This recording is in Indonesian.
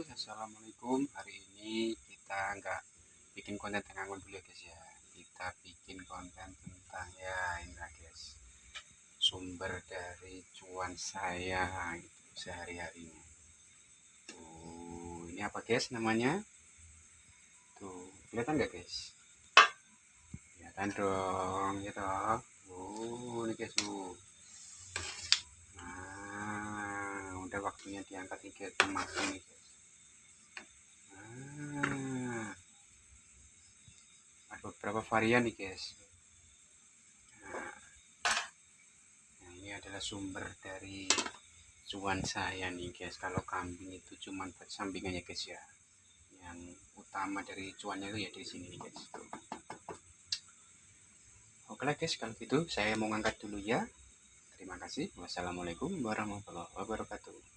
guys, assalamualaikum. Hari ini kita nggak bikin konten tentang dulu ya guys ya. Kita bikin konten tentang ya ini lah guys, sumber dari cuan saya gitu, sehari-harinya. Tuh, ini apa guys namanya? Tuh, kelihatan nggak guys? Kelihatan dong, gitu. Ini guys tuh. Nah, udah waktunya diangkat nih guys, makan nih guys. Ada beberapa varian nih guys. Nah, ini adalah sumber dari cuan saya nih guys. Kalau kambing itu cuman buat sampingannya guys ya. Yang utama dari cuannya itu ya di sini nih guys. Oke lah guys, kalau gitu saya mau ngangkat dulu ya. Terima kasih. Wassalamualaikum warahmatullahi wabarakatuh.